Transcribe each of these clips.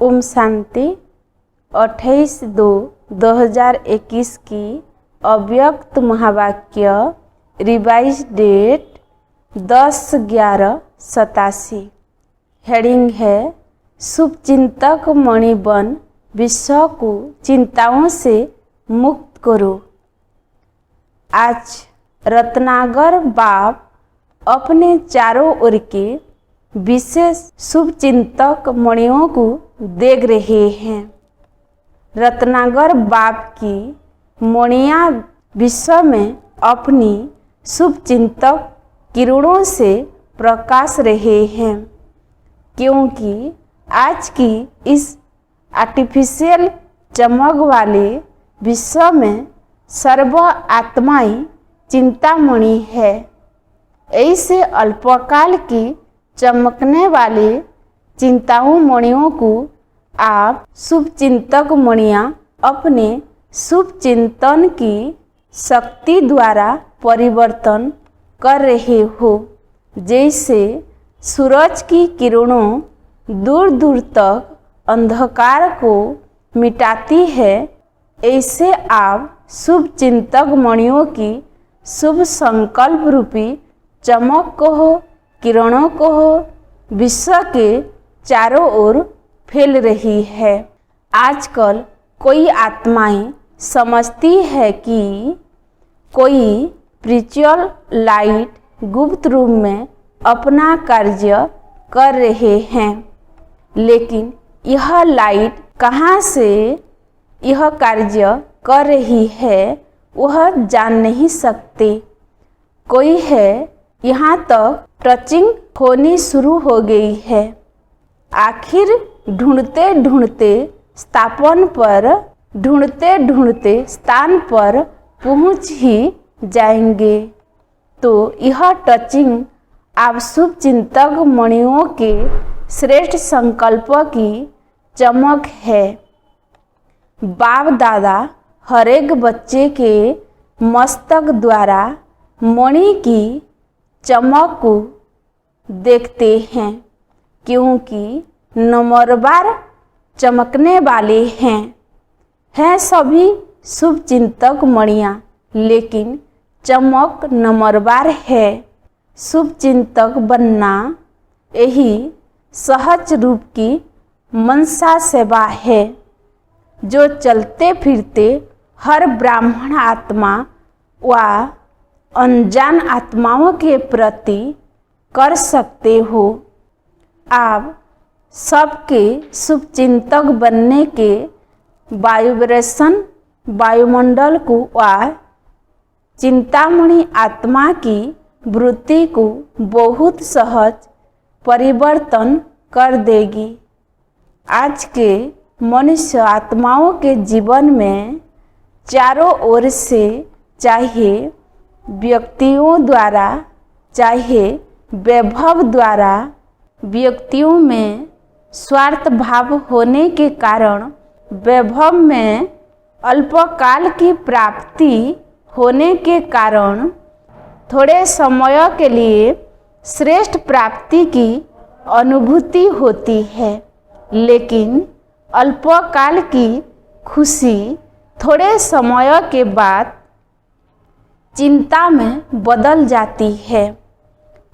ओम शांति। 28/2/2021 की अव्यक्त महावाक्य रिवाइज डेट 10/11/87। हेडिंग है शुभ चिंतक मणि बन विश्व को चिंताओं से मुक्त करो। आज रत्नागर बाप अपने चारों ओर के विशेष शुभ चिंतक मणियों को देख रहे हैं। रत्नागर बाप की मणियाँ विश्व में अपनी शुभ चिंतक किरणों से प्रकाश रहे हैं, क्योंकि आज की इस आर्टिफिशियल चमक वाले विश्व में सर्व आत्माएं चिंतामणि है। ऐसे अल्पकाल की चमकने वाले चिंताओं मणियों को आप शुभ चिंतक मणियाँ अपने शुभ चिंतन की शक्ति द्वारा परिवर्तन कर रहे हो। जैसे सूरज की किरणों दूर दूर तक अंधकार को मिटाती है, ऐसे आप शुभ चिंतक मणियों की शुभ संकल्प रूपी चमक को हो, किरणों को हो, विश्व के चारों ओर फैल रही है। आजकल कोई आत्माएं समझती है कि कोई स्पिरिचुअल लाइट गुप्त रूप में अपना कार्य कर रहे हैं, लेकिन यह लाइट कहाँ से यह कार्य कर रही है वह जान नहीं सकते। कोई है यहाँ तक टचिंग होनी शुरू हो गई है। आखिर ढूंढते ढूंढते स्थान पर पहुँच ही जाएंगे। तो यह टचिंग आप शुभ चिंतक मणियों के श्रेष्ठ संकल्प की चमक है। बाप दादा हर एक बच्चे के मस्तक द्वारा मणि की चमक को देखते हैं, क्योंकि नंबरवार चमकने वाले हैं सभी शुभ चिंतक मणियाँ, लेकिन चमक नंबरवार है। शुभ चिंतक बनना यही सहज रूप की मनसा सेवा है, जो चलते फिरते हर ब्राह्मण आत्मा व अनजान आत्माओं के प्रति कर सकते हो। आप सबके शुभ चिंतक बनने के वाइब्रेशन वायुमंडल को व चिंतामणि आत्मा की वृत्ति को बहुत सहज परिवर्तन कर देगी। आज के मनुष्य आत्माओं के जीवन में चारों ओर से, चाहे व्यक्तियों द्वारा चाहे वैभव द्वारा, व्यक्तियों में स्वार्थ भाव होने के कारण वैभव में अल्पकाल की प्राप्ति होने के कारण थोड़े समय के लिए श्रेष्ठ प्राप्ति की अनुभूति होती है, लेकिन अल्पकाल की खुशी थोड़े समय के बाद चिंता में बदल जाती है।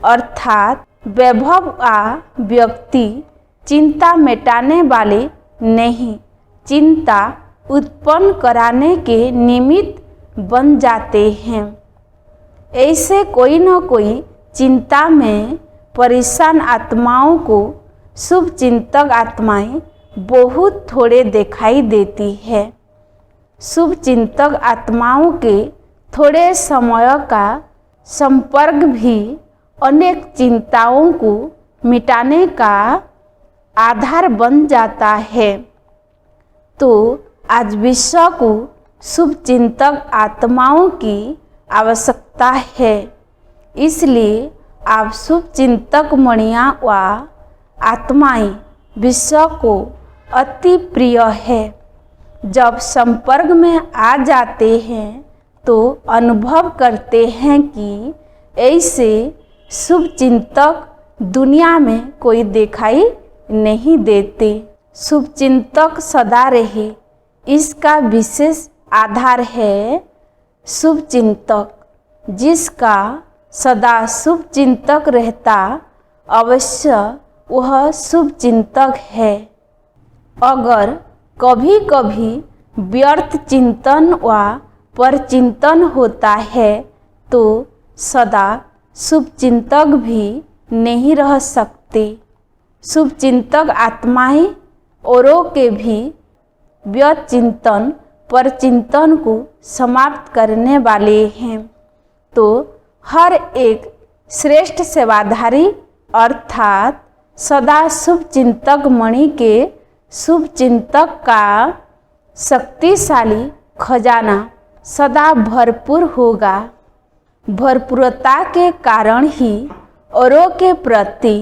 अर्थात वैभव का व्यक्ति चिंता मिटाने वाले नहीं, चिंता उत्पन्न कराने के निमित्त बन जाते हैं। ऐसे कोई न कोई चिंता में परेशान आत्माओं को शुभ चिंतक आत्माएं बहुत थोड़े दिखाई देती है। शुभ चिंतक आत्माओं के थोड़े समय का संपर्क भी अनेक चिंताओं को मिटाने का आधार बन जाता है। तो आज विश्व को शुभ चिंतक आत्माओं की आवश्यकता है, इसलिए आप शुभ चिंतक मणियाँ व आत्माएं विश्व को अति प्रिय है। जब संपर्क में आ जाते हैं तो अनुभव करते हैं कि ऐसे शुभ चिंतक दुनिया में कोई दिखाई नहीं देते। शुभचिंतक सदा रहे, इसका विशेष आधार है शुभचिंतक। जिसका सदा शुभचिंतक रहता, अवश्य वह शुभचिंतक है। अगर कभी कभी व्यर्थ चिंतन व परचिंतन होता है तो सदा शुभचिंतक भी नहीं रह सकते। शुभचिंतक आत्माएं औरों के भी व्यर्थ चिंतन परचिंतन को समाप्त करने वाले हैं। तो हर एक श्रेष्ठ सेवाधारी अर्थात सदा शुभचिंतक मणि के शुभचिंतक का शक्तिशाली खजाना सदा भरपूर होगा। भरपूरता के कारण ही औरों के प्रति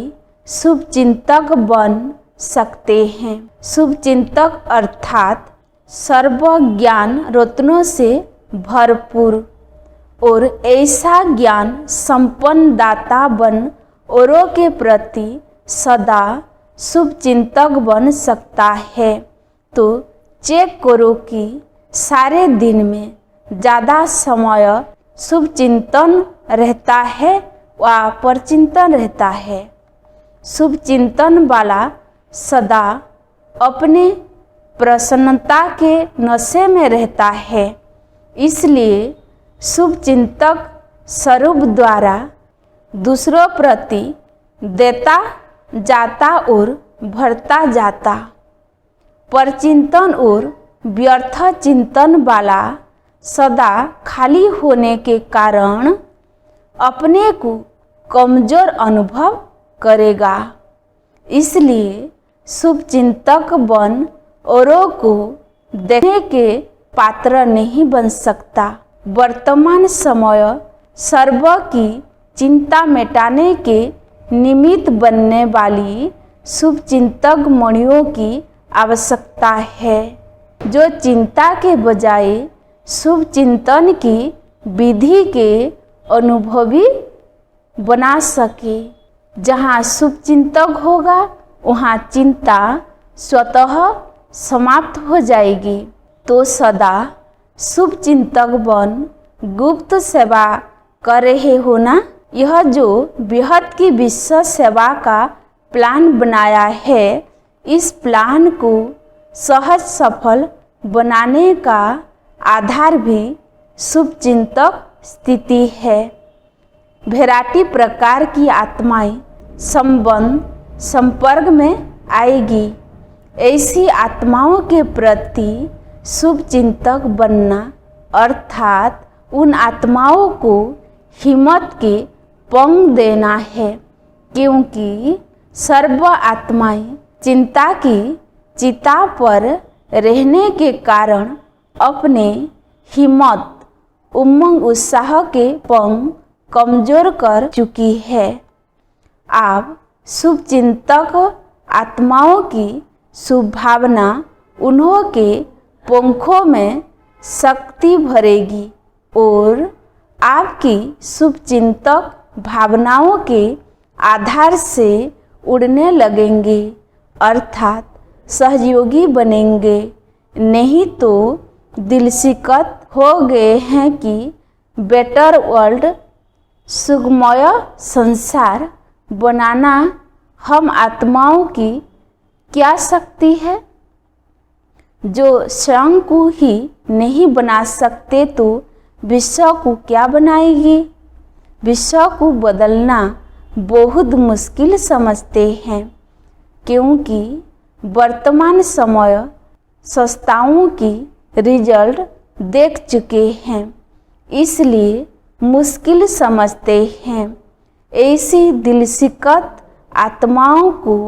शुभचिंतक बन सकते हैं। शुभचिंतक अर्थात सर्व ज्ञान रत्नों से भरपूर और ऐसा ज्ञान संपन्न दाता बन औरों के प्रति सदा शुभचिंतक बन सकता है। तो चेक करो कि सारे दिन में ज़्यादा समय शुभचिंतन रहता है व परचिंतन रहता है। शुभचिंतन वाला सदा अपने प्रसन्नता के नशे में रहता है। इसलिए शुभचिंतक स्वरूप द्वारा दूसरों प्रति देता जाता और भरता जाता। परचिंतन और व्यर्थ चिंतन वाला सदा खाली होने के कारण अपने को कमजोर अनुभव करेगा। इसलिए शुभचिंतक बन औरों को देखने के पात्र नहीं बन सकता। वर्तमान समय सर्व की चिंता मिटाने के निमित्त बनने वाली शुभचिंतक मणियों की आवश्यकता है, जो चिंता के बजाय शुभचिंतन की विधि के अनुभवी बना सके। जहाँ शुभचिंतक होगा वहाँ चिंता स्वतः समाप्त हो जाएगी। तो सदा शुभचिंतक बन गुप्त सेवा कर रहे हो ना। यह जो बेहद की विश्व सेवा का प्लान बनाया है, इस प्लान को सहज सफल बनाने का आधार भी शुभचिंतक स्थिति है। वैरायटी प्रकार की आत्माएं संपर्क में आएगी। ऐसी आत्माओं के प्रति शुभचिंतक बनना अर्थात उन आत्माओं को हिम्मत के पंख देना है, क्योंकि सर्व आत्माएं चिंता की चिता पर रहने के कारण अपने हिम्मत उमंग उत्साह के पंख कमजोर कर चुकी है। आप शुभचिंतक आत्माओं की शुभ भावना उन्हों के पंखों में शक्ति भरेगी और आपकी शुभचिंतक भावनाओं के आधार से उड़ने लगेंगे अर्थात सहयोगी बनेंगे। नहीं तो दिलसिकत हो गए हैं कि बेटर वर्ल्ड सुगमय संसार बनाना हम आत्माओं की क्या शक्ति है, जो स्वयं को ही नहीं बना सकते तो विश्व को क्या बनाएगी। विश्व को बदलना बहुत मुश्किल समझते हैं, क्योंकि वर्तमान समय संस्थाओं की रिजल्ट देख चुके हैं, इसलिए मुश्किल समझते हैं। ऐसी दिलसिकत आत्माओं को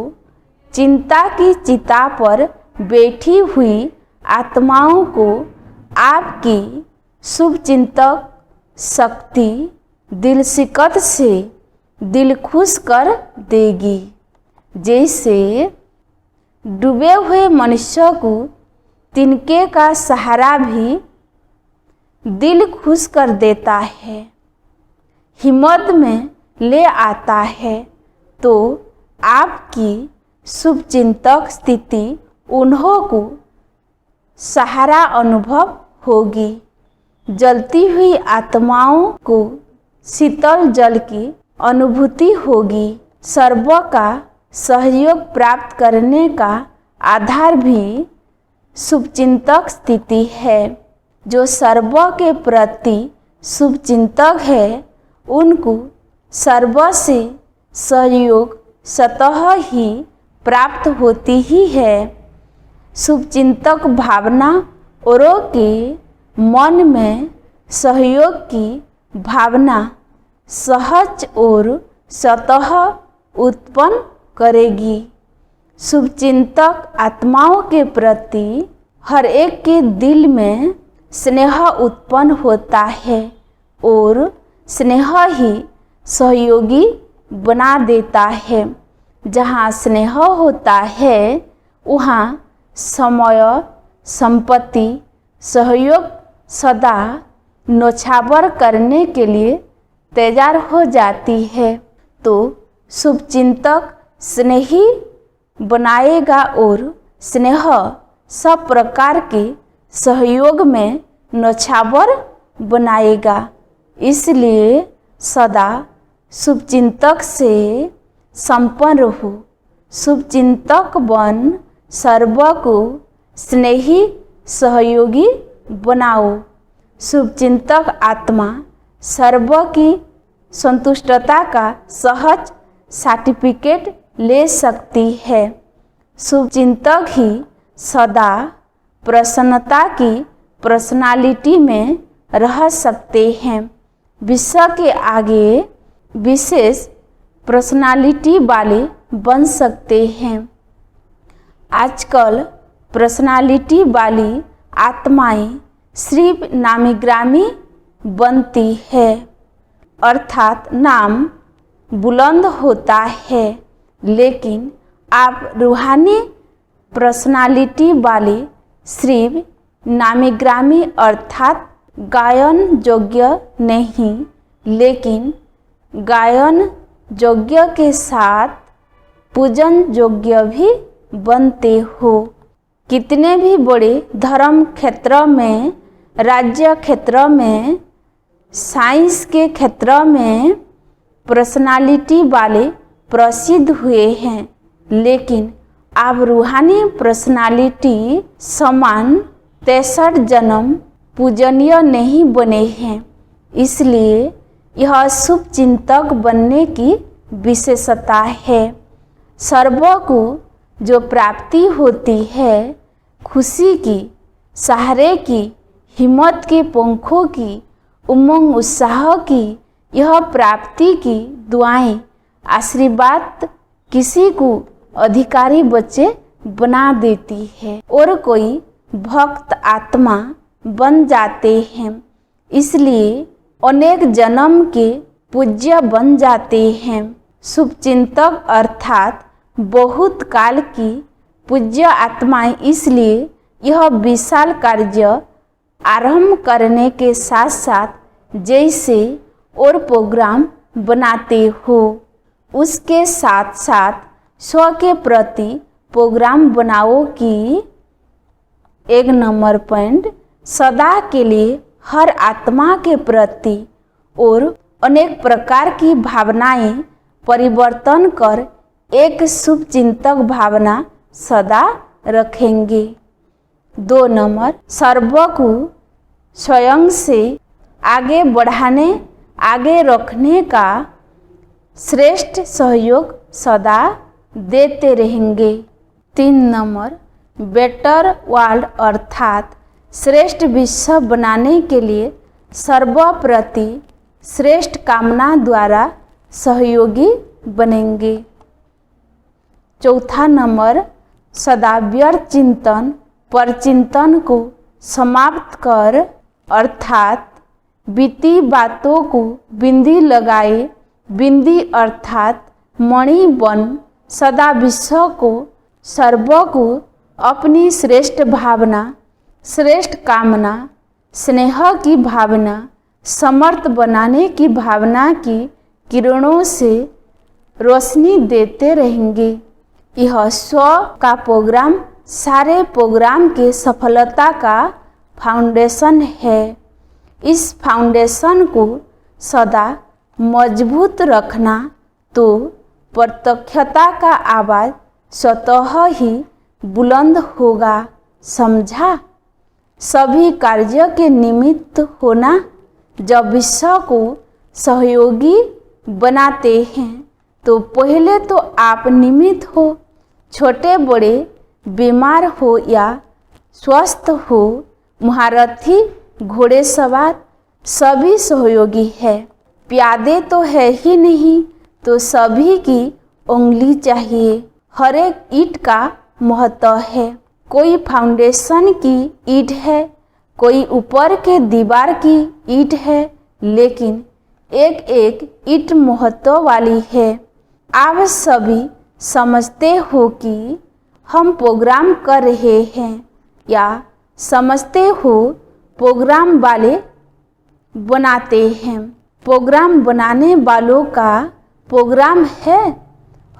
चिंता की चिता पर बैठी हुई आत्माओं को आपकी शुभचिंतक शक्ति दिलसिकत से दिल खुश कर देगी। जैसे डूबे हुए मनुष्य को तिनके का सहारा भी दिल खुश कर देता है, हिम्मत में ले आता है। तो आपकी शुभचिंतक स्थिति उन्हों को सहारा अनुभव होगी। जलती हुई आत्माओं को शीतल जल की अनुभूति होगी। सर्व का सहयोग प्राप्त करने का आधार भी शुभचिंतक स्थिति है। जो सर्व के प्रति शुभचिंतक है उनको सर्व से सहयोग स्वतः ही प्राप्त होती ही है। शुभचिंतक भावना औरों के मन में सहयोग की भावना सहज और स्वतः उत्पन्न करेगी। शुभचिंतक आत्माओं के प्रति हर एक के दिल में स्नेह उत्पन्न होता है और स्नेह ही सहयोगी बना देता है। जहाँ स्नेह होता है वहाँ समय संपत्ति सहयोग सदा नौछावर करने के लिए तैयार हो जाती है। तो शुभचिंतक स्नेही बनाएगा और स्नेह सब प्रकार के सहयोग में नौछावर बनाएगा। इसलिए सदा शुभचिंतक से संपन्न रहो। शुभचिंतक बन सर्व को स्नेही सहयोगी बनाओ। शुभचिंतक आत्मा सर्व की संतुष्टता का सहज सर्टिफिकेट ले सकती है। शुभचिंतक ही सदा प्रसन्नता की पर्सनालिटी में रह सकते हैं। विश्व के आगे विशेष पर्सनालिटी वाले बन सकते हैं। आजकल पर्सनालिटी वाली आत्माएं सिर्फ नामीग्रामी बनती है, अर्थात नाम बुलंद होता है, लेकिन आप रूहानी पर्सनालिटी वाले सिर्फ नामीग्रामी अर्थात गायन योग्य नहीं, लेकिन गायन योग्य के साथ पूजन योग्य भी बनते हो। कितने भी बड़े धर्म क्षेत्र में, राज्य क्षेत्र में, साइंस के क्षेत्र में पर्सनालिटी वाले प्रसिद्ध हुए हैं, लेकिन आप रूहानी पर्सनालिटी समान 63 जन्म पूजनीय नहीं बने हैं। इसलिए यह शुभ चिंतक बनने की विशेषता है। सर्व को जो प्राप्ति होती है, खुशी की, सहारे की, हिम्मत के पंखों की, उमंग उत्साह की, यह प्राप्ति की दुआएं आशीर्वाद किसी को अधिकारी बच्चे बना देती है और कोई भक्त आत्मा बन जाते हैं। इसलिए अनेक जन्म के पूज्य बन जाते हैं। शुभचिंतक अर्थात बहुत काल की पूज्य आत्माएं इसलिए यह विशाल कार्य आरंभ करने के साथ साथ जैसे और प्रोग्राम बनाते हो, उसके साथ साथ स्व के प्रति प्रोग्राम बनाओ कि 1 नंबर पॉइंट सदा के लिए हर आत्मा के प्रति और अनेक प्रकार की भावनाएं परिवर्तन कर एक शुभ चिंतक भावना सदा रखेंगे। 2 नंबर सर्व को स्वयं से आगे बढ़ाने, आगे रखने का श्रेष्ठ सहयोग सदा देते रहेंगे। 3 नंबर बेटर वर्ल्ड अर्थात श्रेष्ठ विश्व बनाने के लिए सर्व प्रति श्रेष्ठ कामना द्वारा सहयोगी बनेंगे। 4 नंबर सदा व्यर्थ चिंतन पर चिंतन को समाप्त कर अर्थात बीती बातों को बिंदी लगाए, बिंदी अर्थात मणि बन सदा विश्व को, सर्व को अपनी श्रेष्ठ भावना, श्रेष्ठ कामना, स्नेह की भावना, समर्थ बनाने की भावना की किरणों से रोशनी देते रहेंगे। यह स्व का प्रोग्राम सारे प्रोग्राम के सफलता का फाउंडेशन है। इस फाउंडेशन को सदा मजबूत रखना तो प्रत्यक्षता का आवाज़ स्वतः ही बुलंद होगा। समझा? सभी कार्य के निमित्त होना। जब विश्व को सहयोगी बनाते हैं तो पहले तो आप निमित्त हो। छोटे बड़े, बीमार हो या स्वस्थ हो, महारथी, घोड़ेसवार, सभी सहयोगी है। प्यादे तो है ही नहीं तो सभी की उंगली चाहिए। हर एक ईंट का महत्व है। कोई फाउंडेशन की ईंट है, कोई ऊपर के दीवार की ईंट है, लेकिन एक एक ईंट महत्व वाली है। आप सभी समझते हो कि हम प्रोग्राम कर रहे हैं या समझते हो प्रोग्राम वाले बनाते हैं। प्रोग्राम बनाने वालों का प्रोग्राम है,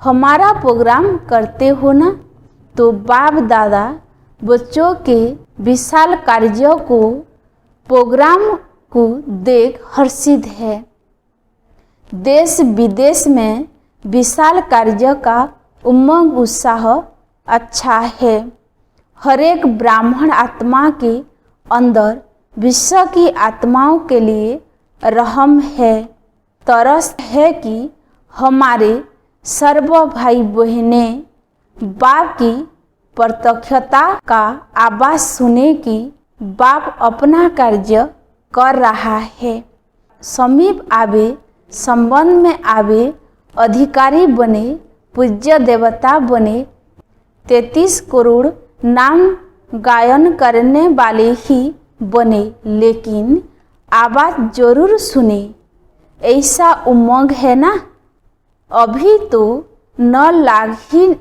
हमारा प्रोग्राम करते हो ना। तो बाप दादा बच्चों के विशाल कार्यों को, प्रोग्राम को देख हर्षित है। देश विदेश में विशाल कार्य का उमंग उत्साह अच्छा है। हर एक ब्राह्मण आत्मा के अंदर विश्व की आत्माओं के लिए रहम है, तरस है कि हमारे सर्व भाई बहनें बाप की प्रत्यक्षता का आवाज सुने कि बाप अपना कार्य कर रहा है। समीप आवे, संबंध में आवे, अधिकारी बने, पूज्य देवता बने, 33 करोड़ नाम गायन करने वाले ही बने, लेकिन आवाज़ जरूर सुने। ऐसा उमंग है ना। अभी तो 9 लाख ही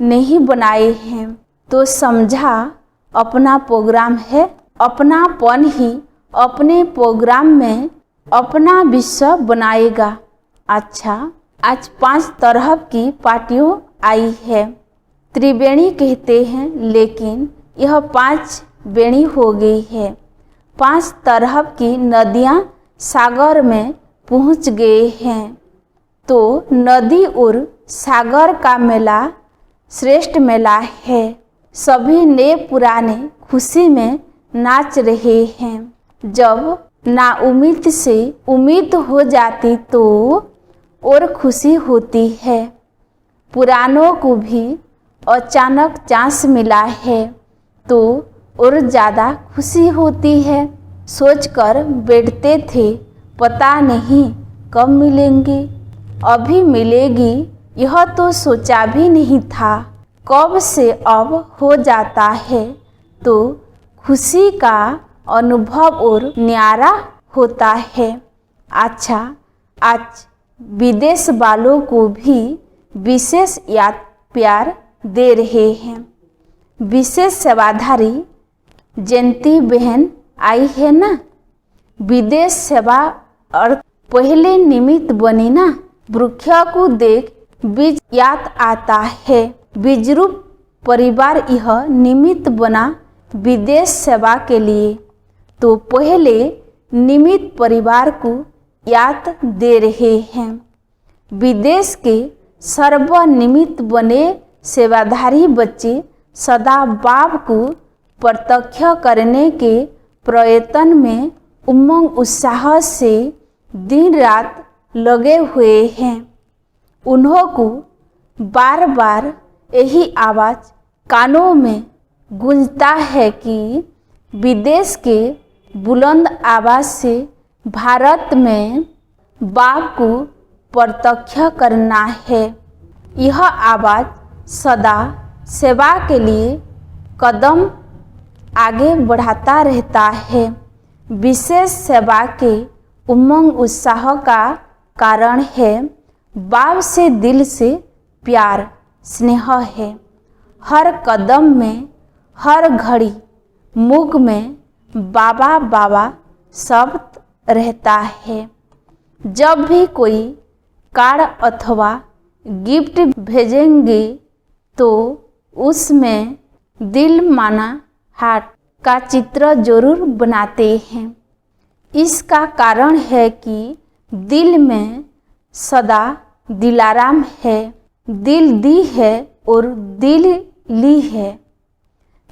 नहीं बनाए हैं तो समझा अपना प्रोग्राम है। अपनापन ही अपने प्रोग्राम में अपना विश्व बनाएगा। अच्छा, आज 5 तरह की पार्टियों आई है। त्रिवेणी कहते हैं, लेकिन यह 5 बेणी हो गई है। 5 तरह की नदियाँ सागर में पहुँच गए हैं। तो नदी और सागर का मेला श्रेष्ठ मेला है। सभी नए पुराने खुशी में नाच रहे हैं। जब नाउम्मीद से उम्मीद हो जाती तो और खुशी होती है। पुरानों को भी अचानक चांस मिला है तो और ज़्यादा खुशी होती है। सोचकर बैठते थे पता नहीं कब मिलेंगे, अभी मिलेगी यह तो सोचा भी नहीं था। कब से अब हो जाता है तो खुशी का अनुभव और न्यारा होता है। अच्छा, आज विदेश वालों को भी विशेष याद प्यार दे रहे हैं। विशेष सेवाधारी जयंती बहन आई है ना। विदेश सेवा और पहले निमित्त बनी ना। वृक्ष को देख बीज याद आता है। बीजरूप परिवार यह निमित्त बना विदेश सेवा के लिए, तो पहले निमित्त परिवार को याद दे रहे हैं। विदेश के सर्वनिमित्त बने सेवाधारी बच्चे सदा बाप को प्रत्यक्ष करने के प्रयत्न में उमंग उत्साह से दिन रात लगे हुए हैं। उन्हों को बार बार यही आवाज़ कानों में गूंजता है कि विदेश के बुलंद आवाज़ से भारत में बाप को प्रत्यक्ष करना है। यह आवाज़ सदा सेवा के लिए कदम आगे बढ़ाता रहता है। विशेष सेवा के उमंग उत्साह का कारण है बाप से दिल से प्यार स्नेह है। हर कदम में, हर घड़ी मुख में बाबा बाबा शब्द रहता है। जब भी कोई कार्ड अथवा गिफ्ट भेजेंगे तो उसमें दिल माना हार्ट का चित्र जरूर बनाते हैं। इसका कारण है कि दिल में सदा दिलाराम है, दिल दी है और दिल ली है,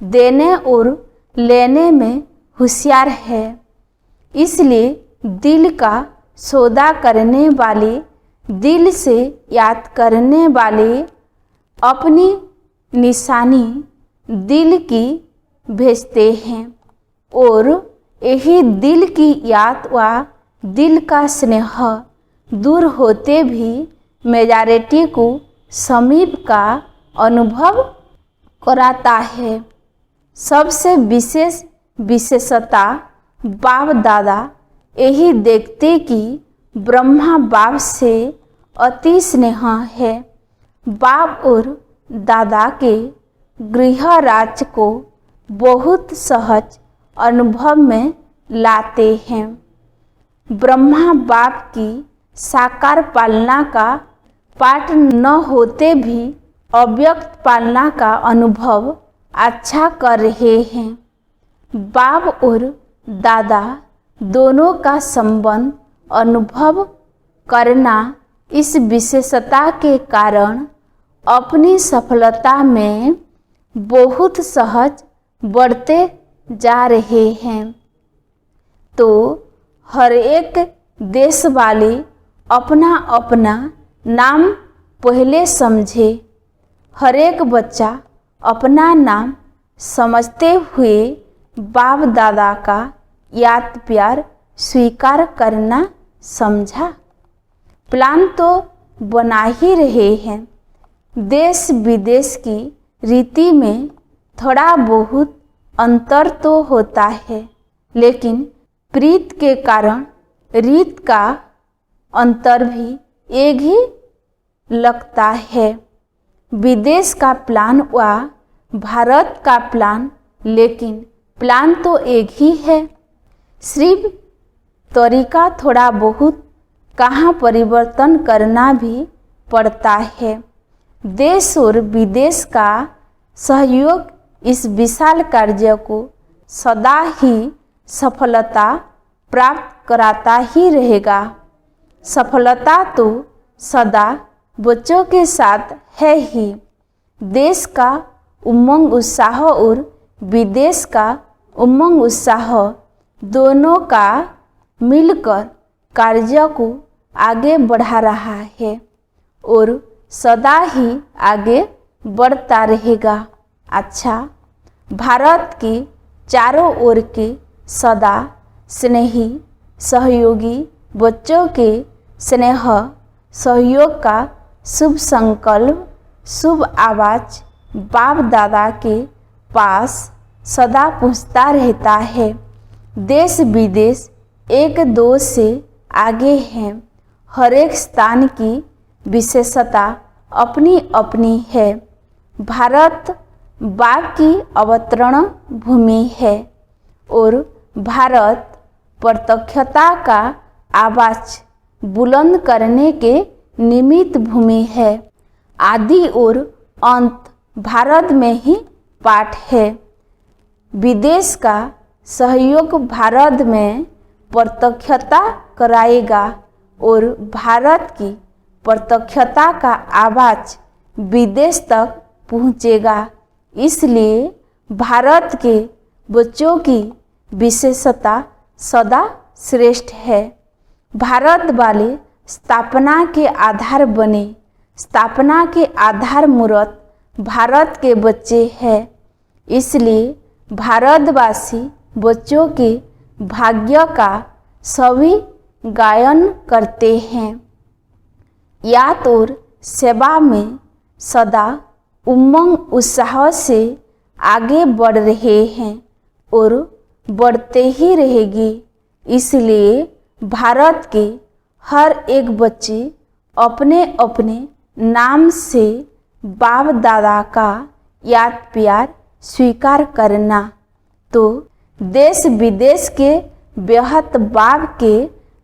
देने और लेने में होशियार है। इसलिए दिल का सौदा करने वाले, दिल से याद करने वाले अपनी निशानी दिल की भेजते हैं और यही दिल की याद व दिल का स्नेह दूर होते भी मेजॉरिटी को समीप का अनुभव कराता है। सबसे विशेष विशेषता बाप दादा यही देखते कि ब्रह्मा बाप से अति स्नेह है। बाप और दादा के गृह राज को बहुत सहज अनुभव में लाते हैं। ब्रह्मा बाप की साकार पालना का पाठ न होते भी अव्यक्त पालना का अनुभव अच्छा कर रहे हैं। बाप और दादा दोनों का संबंध अनुभव करना इस विशेषता के कारण अपनी सफलता में बहुत सहज बढ़ते जा रहे हैं। तो हर एक देश वाले अपना अपना नाम पहले समझे। हर एक बच्चा अपना नाम समझते हुए बाप दादा का याद प्यार स्वीकार करना समझा। प्लान तो बना ही रहे हैं। देश विदेश की रीति में थोड़ा बहुत अंतर तो होता है, लेकिन प्रीत के कारण रीत का अंतर भी एक ही लगता है। विदेश का प्लान व भारत का प्लान, लेकिन प्लान तो एक ही है। सिर्फ तरीका थोड़ा बहुत कहाँ परिवर्तन करना भी पड़ता है। देश और विदेश का सहयोग इस विशाल कार्य को सदा ही सफलता प्राप्त कराता ही रहेगा। सफलता तो सदा बच्चों के साथ है ही। देश का उमंग उत्साह और विदेश का उमंग उत्साह दोनों का मिलकर कार्य को आगे बढ़ा रहा है और सदा ही आगे बढ़ता रहेगा। अच्छा, भारत के चारों ओर के सदा स्नेही सहयोगी बच्चों के स्नेह सहयोग का शुभ संकल्प, शुभ आवाज बाप दादा के पास सदा पहुँचता रहता है। देश विदेश एक दो से आगे हैं। हर एक स्थान की विशेषता अपनी अपनी है। भारत बाप की अवतरण भूमि है और भारत प्रत्यक्षता का आवाज बुलंद करने के निमित्त भूमि है। आदि और अंत भारत में ही पाठ है। विदेश का सहयोग भारत में प्रत्यक्षता कराएगा और भारत की प्रत्यक्षता का आवाज विदेश तक पहुँचेगा। इसलिए भारत के बच्चों की विशेषता सदा श्रेष्ठ है। भारत वाले स्थापना के आधार बने। स्थापना के आधार मूर्त भारत के बच्चे हैं। इसलिए भारतवासी बच्चों के भाग्य का सभी गायन करते हैं। याद और सेवा में सदा उमंग उत्साह से आगे बढ़ रहे हैं और बढ़ते ही रहेगी। इसलिए भारत के हर एक बच्चे अपने अपने नाम से बाप दादा का याद प्यार स्वीकार करना। तो देश विदेश के बेहद बाप के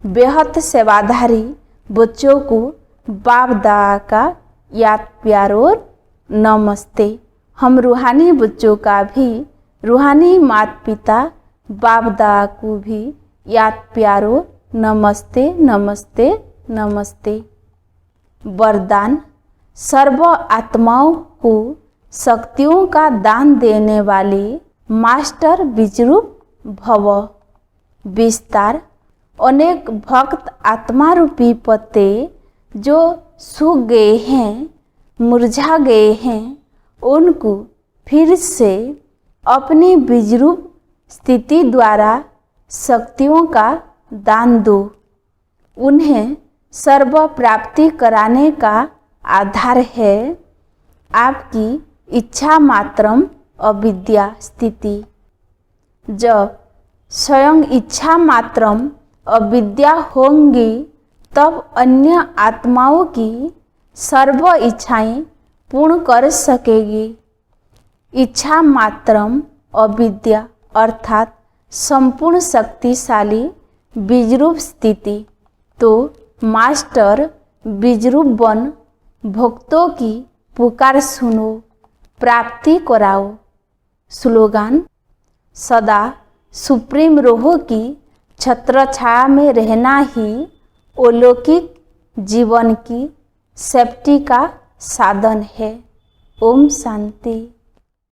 बेहद सेवाधारी बच्चों को बाप दादा का याद प्यार और नमस्ते। हम रूहानी बच्चों का भी, रूहानी माता पिता बाप दादा को भी याद प्यारो नमस्ते नमस्ते नमस्ते। वरदान, सर्व आत्माओं को शक्तियों का दान देने वाले मास्टर विजरूप भव। विस्तार, अनेक भक्त आत्मा रूपी पत्ते जो सूख गए हैं, मुरझा गए हैं, उनको फिर से अपनी विजरूप स्थिति द्वारा शक्तियों का दान दो। उन्हें सर्व प्राप्ति कराने का आधार है आपकी इच्छा मात्रम अविद्या स्थिति। जब स्वयं इच्छा मात्रम अविद्या होंगी तब अन्य आत्माओं की सर्व इच्छाएं पूर्ण कर सकेगी। इच्छा मात्रम अविद्या अर्थात संपूर्ण शक्तिशाली बीजरूप स्थिति। तो मास्टर बीजरूप बन भक्तों की पुकार सुनो, प्राप्ति कराओ। स्लोगान, सदा सुप्रीम रोह की छत्र छाया में रहना ही अलौकिक जीवन की सेफ्टी का साधन है। ओम शांति।